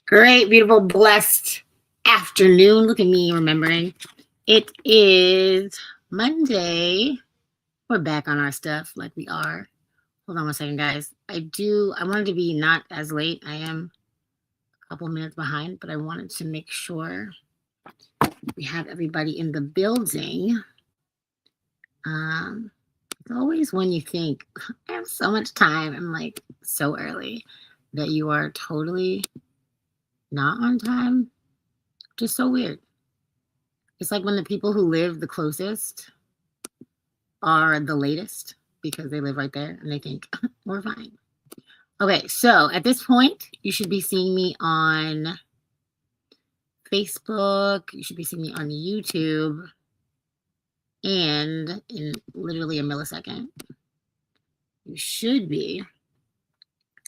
Great, beautiful, blessed afternoon. Look at me remembering. It is Monday. We're back on our stuff like we are. Hold on one second, guys. I wanted to be not as late. I am a couple minutes behind, but I wanted to make sure we have everybody in the building. Um, it's always when you think, I have so much time, I'm like so early that you are totally not on time. Just so weird. It's like when the people who live the closest are the latest because they live right there and they think we're fine. Okay, so at this point, you should be seeing me on Facebook. You should be seeing me on YouTube. And in literally a millisecond, you should be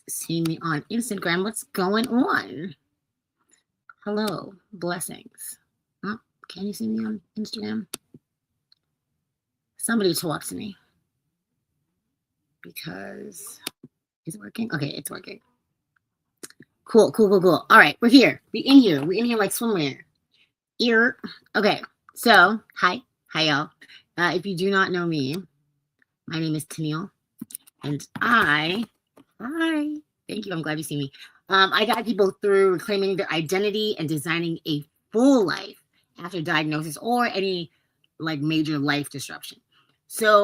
seeing me on Instagram. What's going on? Hello, blessings. Oh, can you see me on Instagram? Somebody talk to me. Because is it working? Okay, it's working. Cool. All right, we're here. We're in here like swimwear. Ear. Okay, so hi y'all. If you do not know me, my name is Tenille, and hi. Thank you. I'm glad you see me. I guide people through reclaiming their identity and designing a full life after diagnosis or any like major life disruption. So,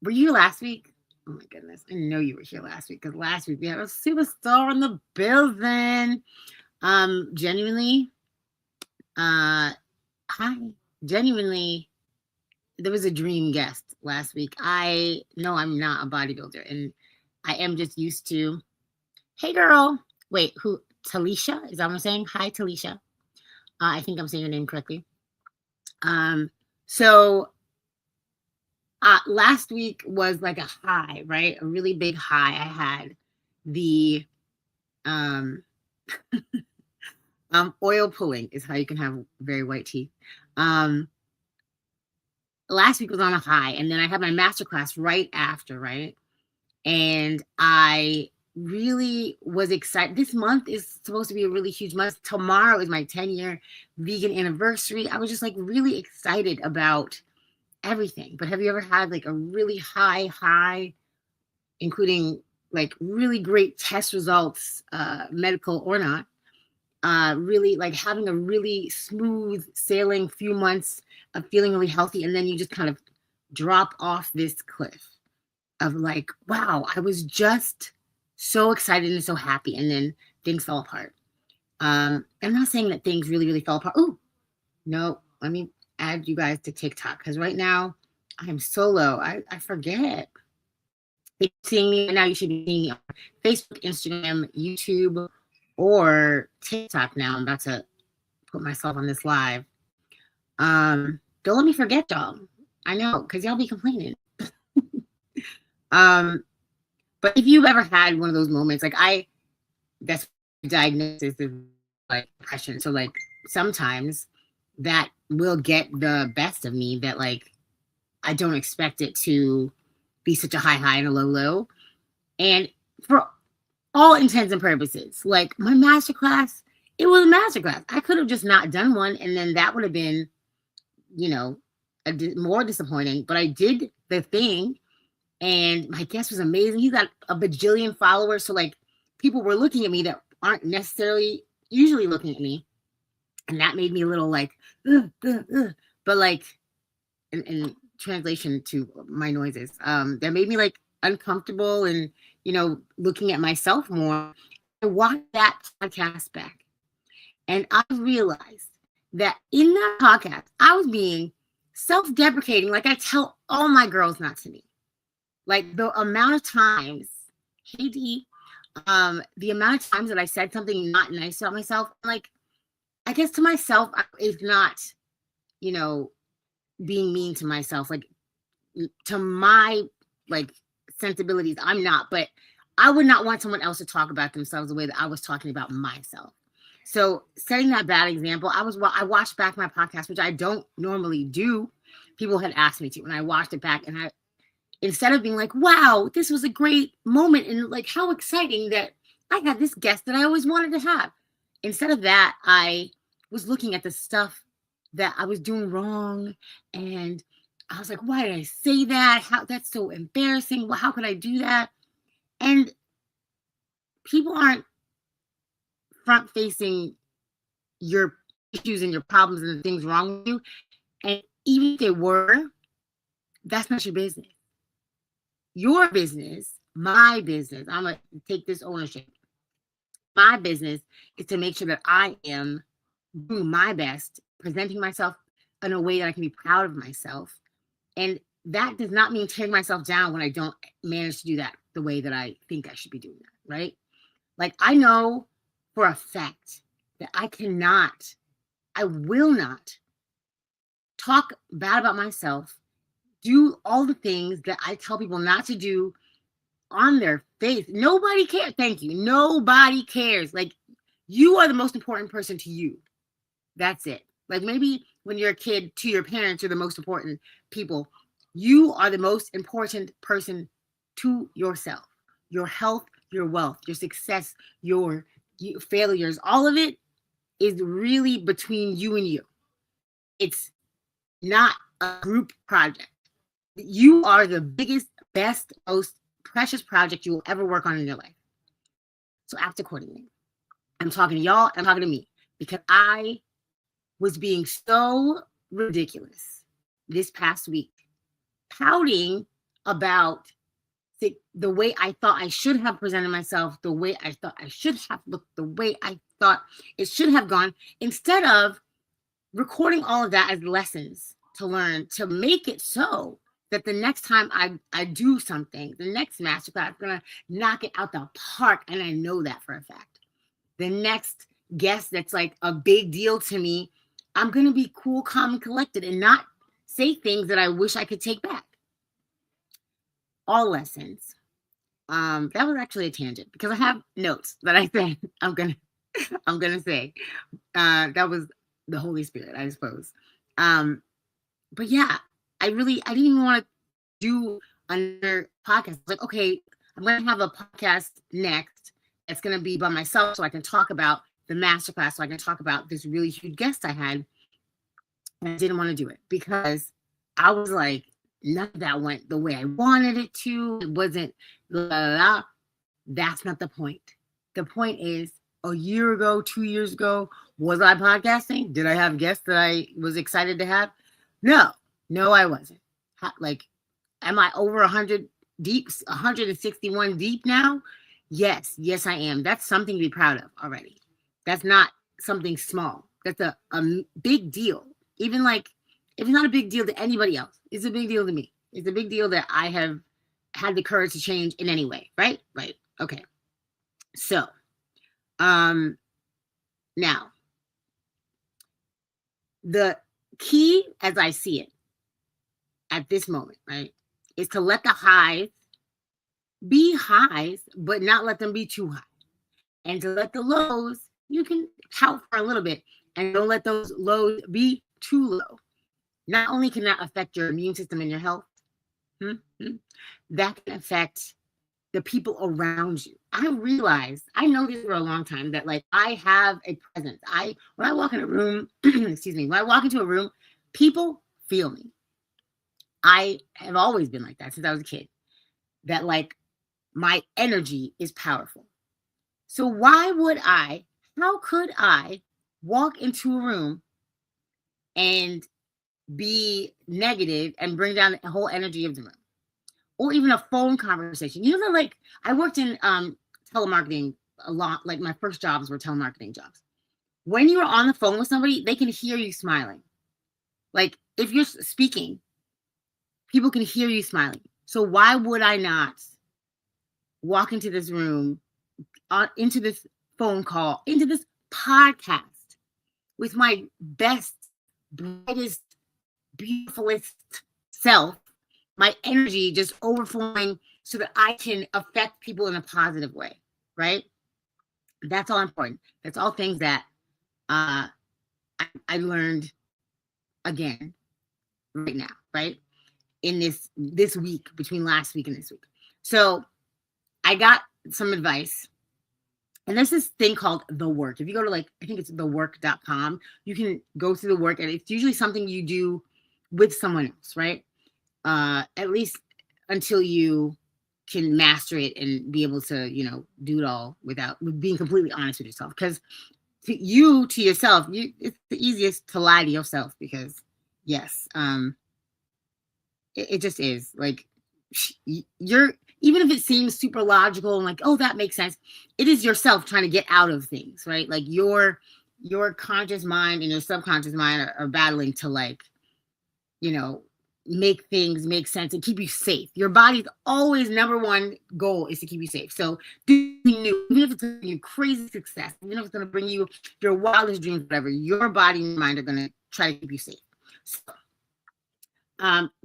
were you last week? Oh my goodness. I know you were here last week because last week we had a superstar in the building. Genuinely, hi. Genuinely, there was a dream guest last week. I know I'm not a bodybuilder and I am just used to, hey girl. Wait, who? Talisha? Is that what I'm saying? Hi, Talisha. I think I'm saying your name correctly. So last week was like a high, right? A really big high. I had the oil pulling is how you can have very white teeth. Last week was on a high, and then I had my masterclass right after, right? And I really was excited. This month is supposed to be a really huge month. Tomorrow is my 10-year vegan anniversary. I was just like really excited about everything. But have you ever had like a really high, including like really great test results, medical or not, really like having a really smooth sailing few months of feeling really healthy, and then you just kind of drop off this cliff of like, wow, I was just so excited and so happy, and then things fell apart. I'm not saying that things really fell apart. Oh, no, let me add you guys to TikTok because right now I'm solo. I forget. If you're seeing me right now, you should be seeing me on Facebook, Instagram, YouTube, or TikTok now. I'm about to put myself on this live. Don't let me forget y'all. I know, because y'all be complaining. But if you've ever had one of those moments, like that's diagnosis is like depression. So like sometimes that will get the best of me that like I don't expect it to be such a high and a low. And for all intents and purposes, like my masterclass, it was a masterclass. I could have just not done one, and then that would have been, more disappointing. But I did the thing, and my guest was amazing. He got a bajillion followers, so like people were looking at me that aren't necessarily usually looking at me, and that made me a little like, but like in translation to my noises, that made me like uncomfortable and looking at myself more. I watched that podcast back and I realized that in that podcast I was being self-deprecating, like I tell all my girls not to be. Like the amount of times, hey D, the amount of times that I said something not nice about myself, like I guess to myself is not, being mean to myself, like to my like sensibilities, I'm not, but I would not want someone else to talk about themselves the way that I was talking about myself. So setting that bad example, I watched back my podcast, which I don't normally do. People had asked me to, and I watched it back, and instead of being like, wow, this was a great moment and like how exciting that I had this guest that I always wanted to have. Instead of that, I was looking at the stuff that I was doing wrong. And I was like, why did I say that? How that's so embarrassing. Well, how could I do that? And people aren't front facing your issues and your problems and the things wrong with you. And even if they were, that's not your business. Your business, my business, I'm going to take this ownership. My business is to make sure that I am doing my best, presenting myself in a way that I can be proud of myself. And that does not mean tearing myself down when I don't manage to do that the way that I think I should be doing that, right? Like, I know for a fact that I will not talk bad about myself, do all the things that I tell people not to do on their face. Nobody cares. Thank you. Nobody cares. Like, you are the most important person to you. That's it. Like, maybe when you're a kid, to your parents, you're the most important people. You are the most important person to yourself. Your health, your wealth, your success, your failures, all of it is really between you and you. It's not a group project. You are the biggest, best, most precious project you will ever work on in your life. So act accordingly. I'm talking to y'all, I'm talking to me, because I was being so ridiculous this past week, pouting about the way I thought I should have presented myself, the way I thought I should have looked, the way I thought it should have gone, instead of recording all of that as lessons to learn, to make it so that the next time I do something, the next masterclass, I'm going to knock it out the park. And I know that for a fact. The next guest that's like a big deal to me, I'm going to be cool, calm, and collected and not say things that I wish I could take back. All lessons. That was actually a tangent because I have notes that I said I'm gonna say. That was the Holy Spirit, I suppose. But yeah, I didn't even want to do another podcast. Like, okay, I'm gonna have a podcast next. It's gonna be by myself, so I can talk about the masterclass, so I can talk about this really huge guest I had. And I didn't want to do it because I was like, none of that went the way I wanted it to. It wasn't blah, blah, blah. That's not the point. The point is, a year ago, 2 years ago, was I podcasting? Did I have guests that I was excited to have? No, I wasn't. Like, am I over 100 deep, 161 deep now? Yes, I am. That's something to be proud of already. That's not something small. That's a big deal. Even like, if it's not a big deal to anybody else, it's a big deal to me. It's a big deal that I have had the courage to change in any way, right? Right. Okay. So, now, the key, as I see it at this moment, right, is to let the highs be highs, but not let them be too high. And to let the lows, you can pout for a little bit, and don't let those lows be too low. Not only can that affect your immune system and your health, that can affect the people around you. I know this for a long time, that like I have a presence. When I walk in a room, excuse me, when I walk into a room, people feel me. I have always been like that since I was a kid, that like my energy is powerful. So how could I walk into a room and be negative and bring down the whole energy of the room? Or even a phone conversation. You know, like, I worked in telemarketing a lot. Like, my first jobs were telemarketing jobs. When you're on the phone with somebody, they can hear you smiling. Like, if you're speaking, people can hear you smiling. So why would I not walk into this room, into this phone call, into this podcast with my best, brightest, beautifulest self, my energy just overflowing, so that I can affect people in a positive way, right? That's all important. That's all things that I learned again right now, right? In this week, between last week and this week. So I got some advice And there's this thing called The Work. If you go to, like, I think it's thework.com, you can go through the work, and it's usually something you do with someone else, right? At least until you can master it and be able to, do it all without being completely honest with yourself. Because to yourself, it's the easiest to lie to yourself, because yes, it just is. Like, you're, even if it seems super logical and like, oh, that makes sense, it is yourself trying to get out of things, right? Like, your conscious mind and your subconscious mind are battling to, like, make things make sense and keep you safe. Your body's always number one goal is to keep you safe. So do new, even if it's going to bring you crazy success, even if it's going to bring you your wildest dreams, whatever, your body and mind are going to try to keep you safe. So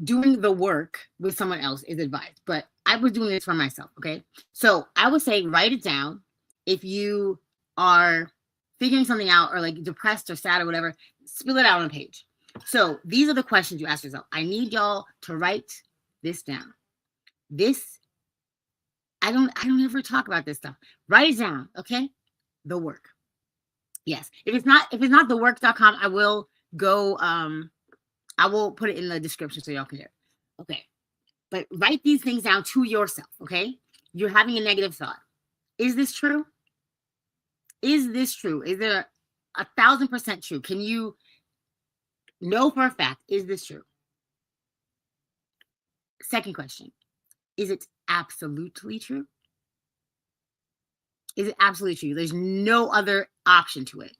doing the work with someone else is advised, but I was doing this for myself. Okay. So I would say, write it down. If you are figuring something out, or like depressed or sad or whatever, spill it out on a page. So these are the questions you ask yourself. I need y'all to write this down. This, I don't ever talk about this stuff. Write it down. Okay. The work. Yes. If it's not thework.com, I will go, I will put it in the description so y'all can hear it. Okay. But write these things down to yourself. Okay. You're having a negative thought. Is this true? Is this true? Is there 1,000% true? Can you know for a fact, is this true? Second question, is it absolutely true? Is it absolutely true? There's no other option to it.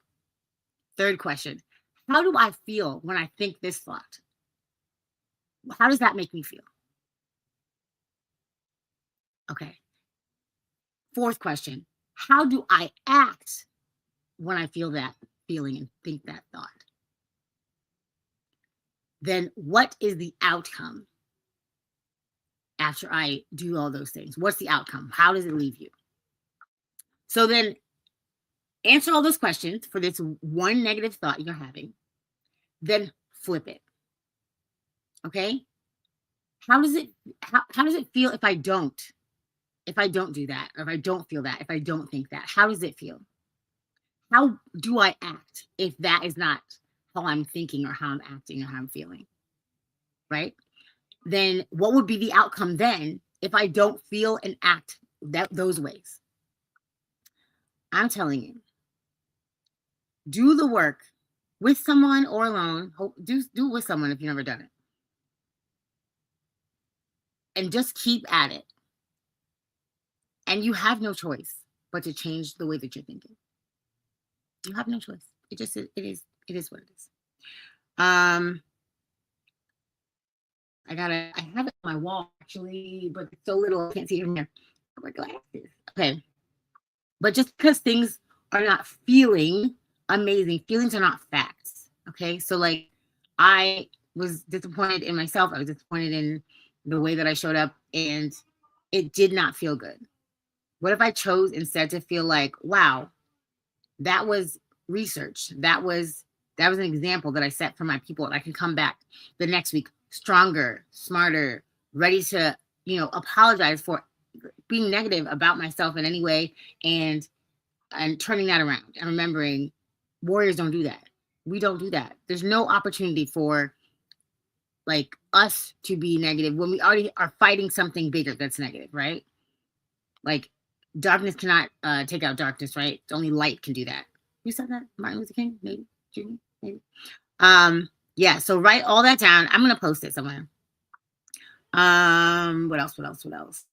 Third question, how do I feel when I think this thought? How does that make me feel? Okay. Fourth question, how do I act when I feel that feeling and think that thought? Then what is the outcome after I do all those things? What's the outcome? How does it leave you? So then answer all those questions for this one negative thought you're having, then flip it. Okay? How does it feel if I don't do that, or if I don't feel that, if I don't think that? How does it feel? How do I act if that is not how I'm thinking, or how I'm acting, or how I'm feeling? Right? Then what would be the outcome then if I don't feel and act those ways? I'm telling you, do the work with someone or alone. Do it with someone if you've never done it. And just keep at it. And you have no choice but to change the way that you're thinking. You have no choice. It is what it is. I have it on my wall actually, but it's so little I can't see it from here. My glasses. Okay. But just because things are not feeling amazing, feelings are not facts. Okay. So, like, I was disappointed in myself. I was disappointed in the way that I showed up, and it did not feel good. What if I chose instead to feel like, wow, that was research. That was an example that I set for my people. And I can come back the next week stronger, smarter, ready to, apologize for being negative about myself in any way, and turning that around and remembering warriors don't do that. We don't do that. There's no opportunity for, like, us to be negative when we already are fighting something bigger that's negative, right? Like, darkness cannot take out darkness, right? Only light can do that. Who said that? Martin Luther King? Maybe. Junior? Maybe. Yeah, so write all that down. I'm going to post it somewhere. What else?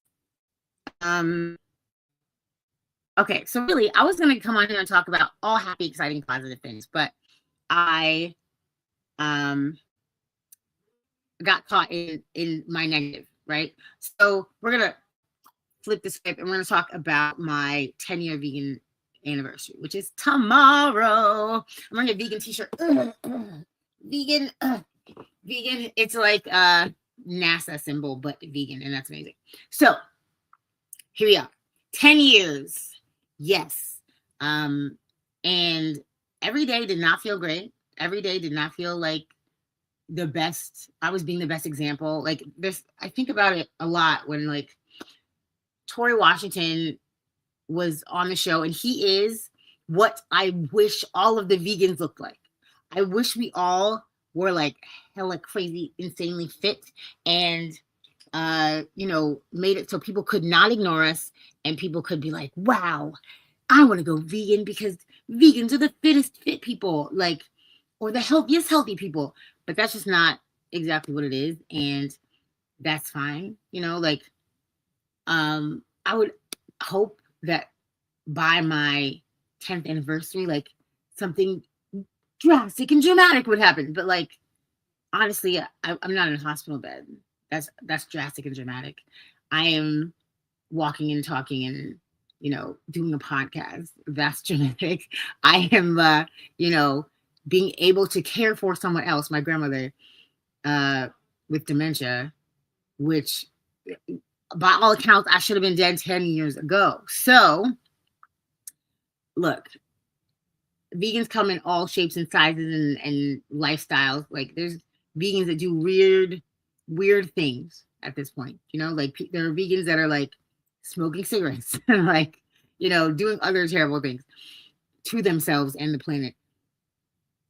Okay, so really, I was going to come on here and talk about all happy, exciting, positive things, but I got caught in my negative, right? So we're going to flip the script, and we're going to talk about my 10-year vegan anniversary, which is tomorrow. I'm wearing a vegan t-shirt. Vegan. It's like a NASA symbol, but vegan, and that's amazing. So here we are. 10 years. Yes. And every day did not feel great. Every day did not feel like the best. I was being the best example. Like, this, I think about it a lot when, like, Torre Washington was on the show, and he is what I wish all of the vegans looked like. I wish we all were like hella crazy, insanely fit, and made it so people could not ignore us, and people could be like, wow, I want to go vegan because vegans are the fittest fit people, like, or the healthiest healthy people. But that's just not exactly what it is, and that's fine. I would hope that by my 10th anniversary, like something drastic and dramatic would happen. But like, honestly, I'm not in a hospital bed. That's drastic and dramatic. I am walking and talking and doing a podcast. That's dramatic. I am being able to care for someone else, my grandmother, with dementia, which by all accounts I should have been dead 10 years ago. So look, vegans come in all shapes and sizes and lifestyles. Like there's vegans that do weird things at this point. Like there are vegans that are like smoking cigarettes and like, doing other terrible things to themselves and the planet.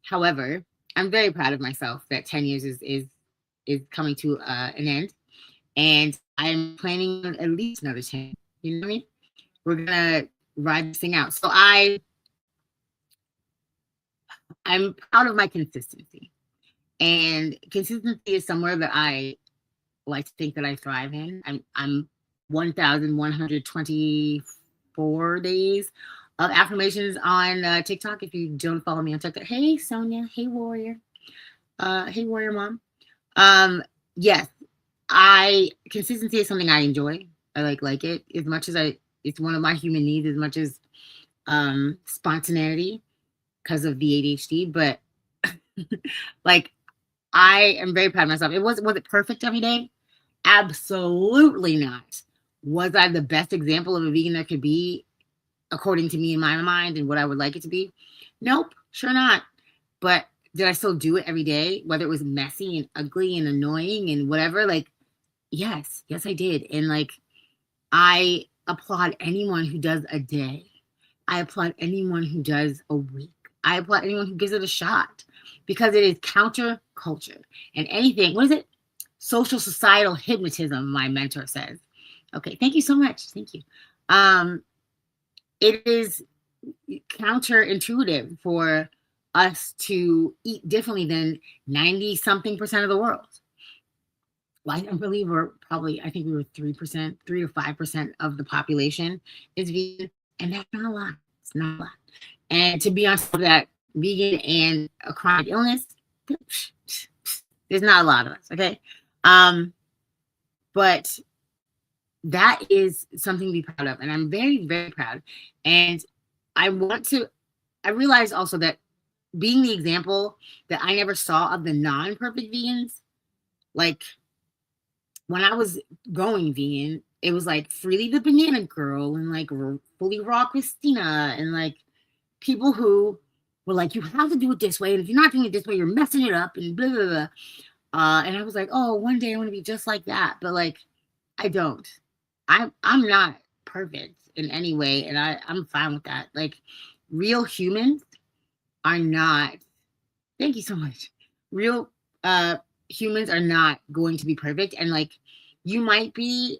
However, I'm very proud of myself that 10 years is coming to an end, and I'm planning on at least another 10. You know what I mean? We're gonna ride this thing out. So I'm proud of my consistency, and consistency is somewhere that I like to think that I thrive in. I'm 1,124 days of affirmations on TikTok. If you don't follow me on TikTok, hey Sonia, hey Warrior, hey Warrior Mom. Yes, consistency is something I enjoy. I like it as much as it's one of my human needs, as much as spontaneity because of the ADHD. But like, I am very proud of myself. Was it perfect every day? Absolutely not. Was I the best example of a vegan there could be, according to me in my mind and what I would like it to be? Nope, sure not. But did I still do it every day, whether it was messy and ugly and annoying and whatever? Like, yes, I did. And like, I applaud anyone who does a day. I applaud anyone who does a week. I applaud anyone who gives it a shot, because it is counter culture. And anything, what is it? Social societal hypnotism, my mentor says. Okay, thank you so much. Thank you. It is counterintuitive for us to eat differently than 90-something% of the world. Well, I believe I think we were 3%, 3 to 5% of the population is vegan, and that's not a lot. It's not a lot. And to be on top of that, vegan and a chronic illness, there's not a lot of us, okay? But that is something to be proud of, and I'm very, very proud. And I realized also that being the example that I never saw of the non-perfect vegans, like when I was going vegan, it was like Freely the Banana Girl and like Fully Raw Christina and like people who were like, you have to do it this way, and if you're not doing it this way, you're messing it up and blah, blah, blah. And I was like, oh, one day I want to be just like that. But like, I don't. I'm not perfect in any way, and I'm fine with that. Like, real humans are not. Thank you so much. Real humans are not going to be perfect, and like, you might be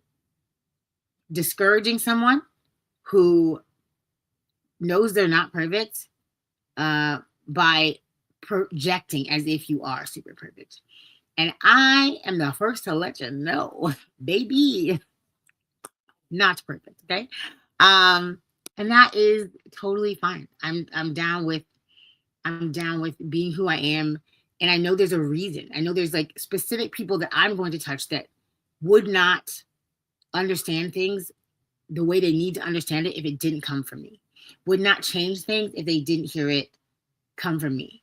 discouraging someone who knows they're not perfect by projecting as if you are super perfect. And I am the first to let you know, baby, not perfect, okay? And that is totally fine. I'm down with being who I am, and I know there's a reason. I know there's like specific people that I'm going to touch that would not understand things the way they need to understand it if it didn't come from me. Would not change things if they didn't hear it come from me,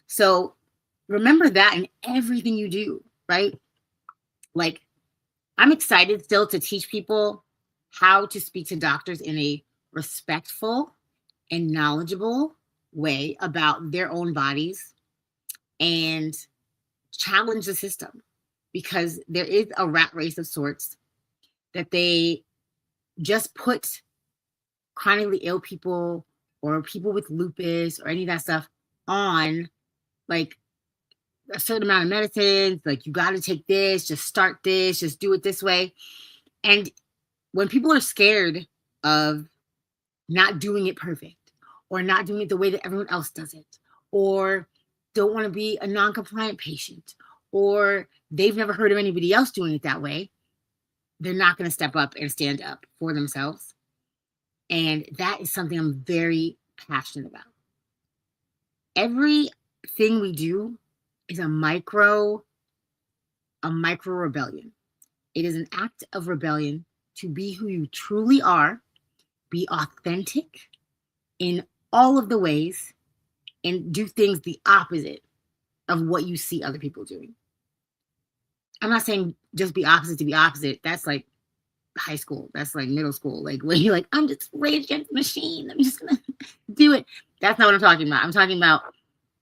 So remember that in everything you do, right? Like, I'm excited still to teach people how to speak to doctors in a respectful and knowledgeable way about their own bodies and challenge the system, because there is a rat race of sorts that they just put chronically ill people or people with lupus or any of that stuff on like a certain amount of medicines. Like, you got to take this, just start this, just do it this way. And when people are scared of not doing it perfect or not doing it the way that everyone else does it, or don't want to be a non-compliant patient, or they've never heard of anybody else doing it that way, they're not going to step up and stand up for themselves. And that is something I'm very passionate about. Everything we do is a micro rebellion. It is an act of rebellion to be who you truly are, be authentic in all of the ways, and do things the opposite of what you see other people doing. I'm not saying just be opposite to be opposite. That's like high school. That's like middle school. Like when you're like, I'm just Rage Against the Machine. I'm just going to do it. That's not what I'm talking about. I'm talking about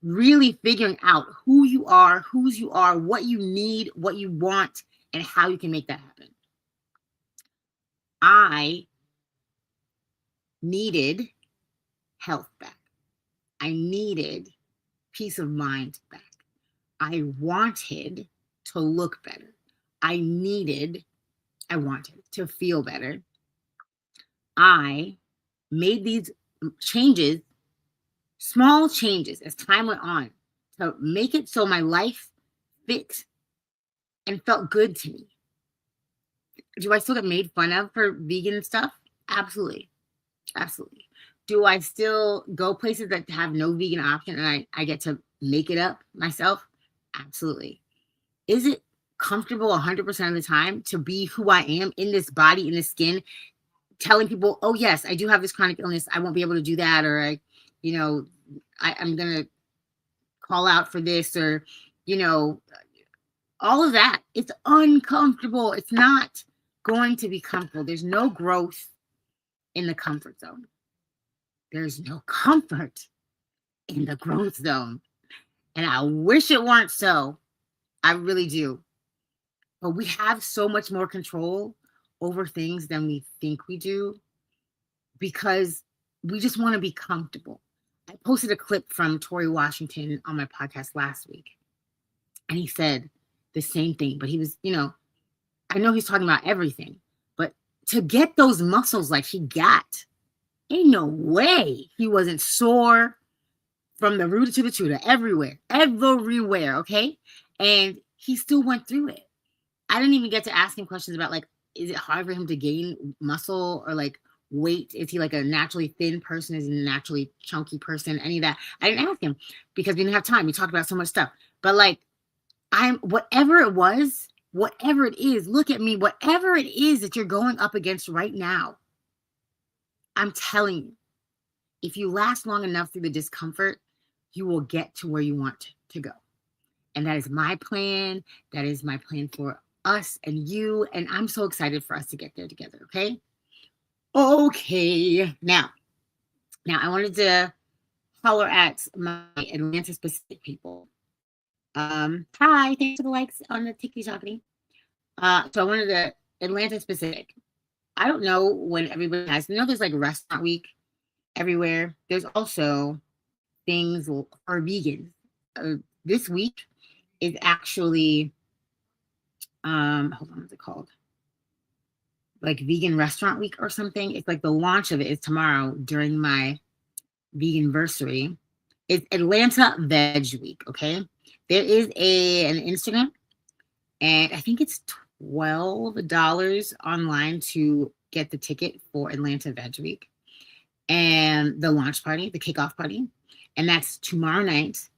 really figuring out who you are, whose you are, what you need, what you want, and how you can make that happen. I needed health back. I needed peace of mind back. I wanted to look better. I wanted to feel better. I made these changes, small changes as time went on, to make it so my life fit and felt good to me. Do I still get made fun of for vegan stuff? Absolutely. Absolutely. Do I still go places that have no vegan option and I get to make it up myself? Absolutely. Is it comfortable 100% of the time to be who I am in this body, in this skin, telling people, oh yes, I do have this chronic illness, I won't be able to do that, or I'm gonna call out for this, or all of that? It's uncomfortable. It's not going to be comfortable. There's no growth in the comfort zone. There's no comfort in the growth zone. And I wish it weren't so. I really do. But we have so much more control over things than we think we do, because we just want to be comfortable. I posted a clip from Torre Washington on my podcast last week, and he said the same thing, but he was, I know he's talking about everything, but to get those muscles like he got, ain't no way he wasn't sore from the rooter to the tutor, everywhere, okay? And he still went through it. I didn't even get to ask him questions about, like, is it hard for him to gain muscle, or like weight? Is he like a naturally thin person? Is he a naturally chunky person? Any of that. I didn't ask him because we didn't have time. We talked about so much stuff. But like, whatever it is, look at me, whatever it is that you're going up against right now, I'm telling you, if you last long enough through the discomfort, you will get to where you want to go. And that is my plan. That is my plan for us and you. And I'm so excited for us to get there together. Okay. Okay. Now I wanted to holler at my Atlanta specific people. Hi, thanks for the likes on the TikTok. So I wanted to Atlanta specific. I don't know when everybody has, there's like restaurant week everywhere. There's also things for vegans. This week is actually, hold on, what's it called? Like vegan restaurant week or something. It's like the launch of it is tomorrow during my veganversary. It's Atlanta Veg Week, okay? There is an Instagram, and I think it's $12 online to get the ticket for Atlanta Veg Week and the launch party, the kickoff party. And that's tomorrow night.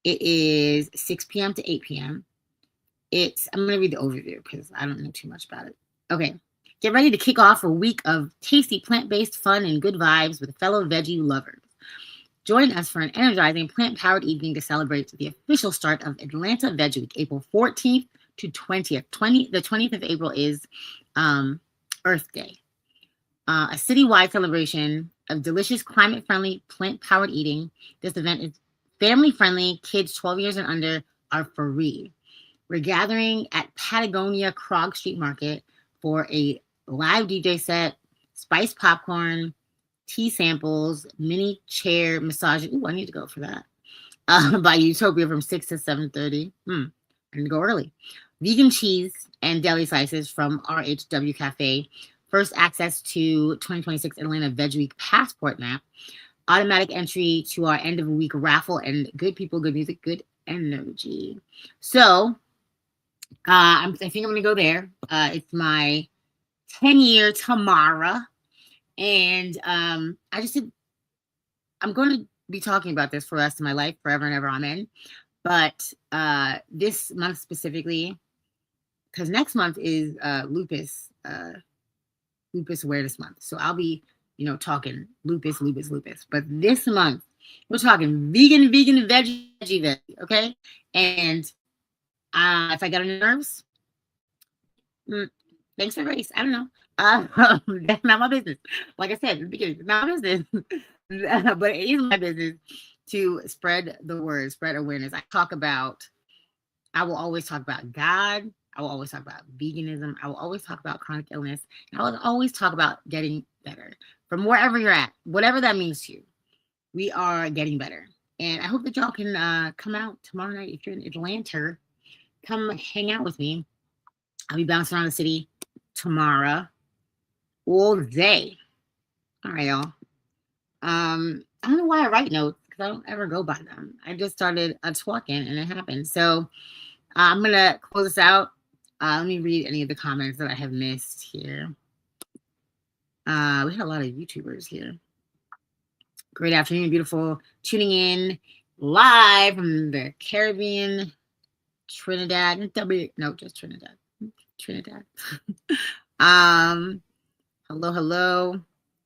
It is 6 p.m. to 8 p.m. I'm going to read the overview because I don't know too much about it. Okay. Get ready to kick off a week of tasty, plant-based fun and good vibes with fellow veggie lovers. Join us for an energizing, plant-powered evening to celebrate the official start of Atlanta Veg Week, April 14th to 20th. The 20th of April is Earth Day. A citywide celebration of delicious, climate-friendly, plant-powered eating. This event is family-friendly. Kids 12 years and under are free. We're gathering at Patagonia Krog Street Market for a live DJ set, spiced popcorn, tea samples, mini chair massage. Ooh, I need to go for that. By Utopia from 6 to 7:30. I need to go early. Vegan cheese and deli slices from RHW Cafe. First access to 2026 Atlanta Veg Week passport map. Automatic entry to our end of the week raffle, and good people, good music, good energy. So I think I'm gonna go there. It's my 10-year tomorrow, and I'm going to be talking about this for the rest of my life, forever and ever. Amen. But this month specifically, because next month is lupus awareness month, so I'll be talking lupus. But this month we're talking vegan, veggie, okay? And if I got on your nerves, thanks for grace. I don't know. That's not my business. Like I said in the beginning, it's not my business. But it is my business to spread the word, spread awareness. I will always talk about God. I will always talk about veganism. I will always talk about chronic illness. I will always talk about getting better from wherever you're at, whatever that means to you. We are getting better. And I hope that y'all can come out tomorrow night. If you're in Atlanta, come hang out with me. I'll be bouncing around the city tomorrow all day. All right, y'all. I don't know why I write notes because I don't ever go by them. I just started talking and it happened. So I'm going to close this out. Let me read any of the comments that I have missed here. We had a lot of YouTubers here. Great afternoon, beautiful. Tuning in live from the Caribbean, Trinidad. No, just Trinidad. Hello.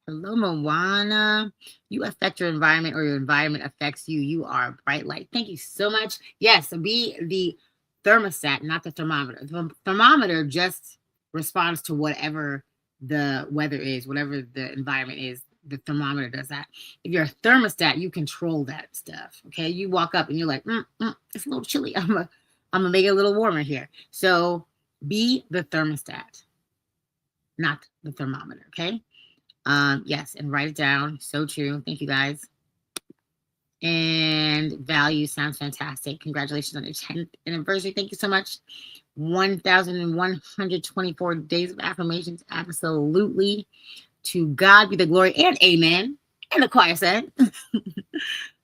Hello, Moana. You affect your environment or your environment affects you. You are a bright light. Thank you so much. Yes, be the thermostat, not the thermometer. The thermometer just responds to whatever the weather is, whatever the environment is. The thermometer does that. If you're a thermostat, you control that stuff. Okay, you walk up and you're like, it's a little chilly. I'm gonna make it a little warmer here. So be the thermostat, not the thermometer. Okay. Yes, and write it down. So true. Thank you guys. And value sounds fantastic. Congratulations on your 10th anniversary. Thank you so much. 1,124 days of affirmations. Absolutely. To God be the glory and amen. And the choir said.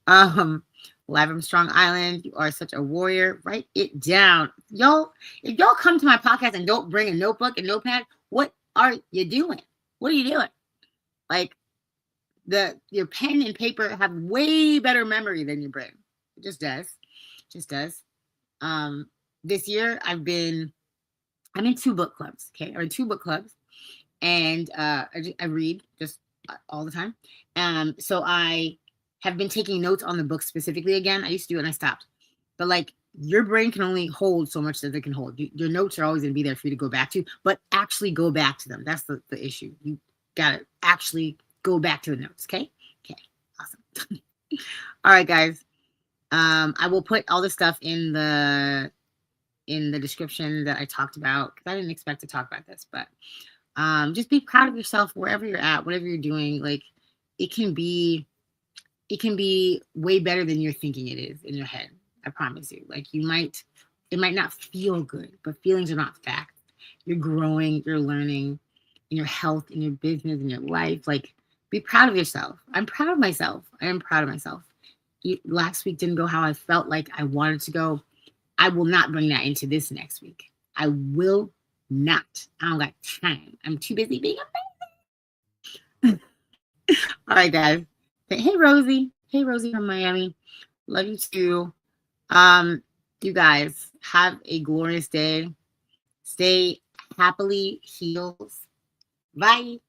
Live from Strong Island. You are such a warrior. Write it down. Y'all, if y'all come to my podcast and don't bring a notebook and notepad, what are you doing? What are you doing? Like your pen and paper have way better memory than your brain. It just does. This year I'm in 2 book clubs, okay? Or 2 book clubs. And I read just all the time. So I have been taking notes on the book specifically again. I used to do it and I stopped. But like your brain can only hold so much that it can hold. Your notes are always going to be there for you to go back to, but actually go back to them. That's the issue. You got to actually go back to the notes. Okay. Awesome. All right, guys. I will put all the stuff in the description that I talked about because I didn't expect to talk about this, but just be proud of yourself wherever you're at, whatever you're doing. Like it can be way better than you're thinking it is in your head. I promise you. Like it might not feel good, but feelings are not facts. You're growing, you're learning in your health, in your business, in your life. Like be proud of yourself. I'm proud of myself. I am proud of myself. Last week didn't go how I felt like I wanted to go. I will not bring that into this next week. I will not. I don't got time. I'm too busy being amazing. All right, guys. Hey, Rosie. Hey, Rosie from Miami. Love you too. You guys have a glorious day. Stay happily healed. Bye.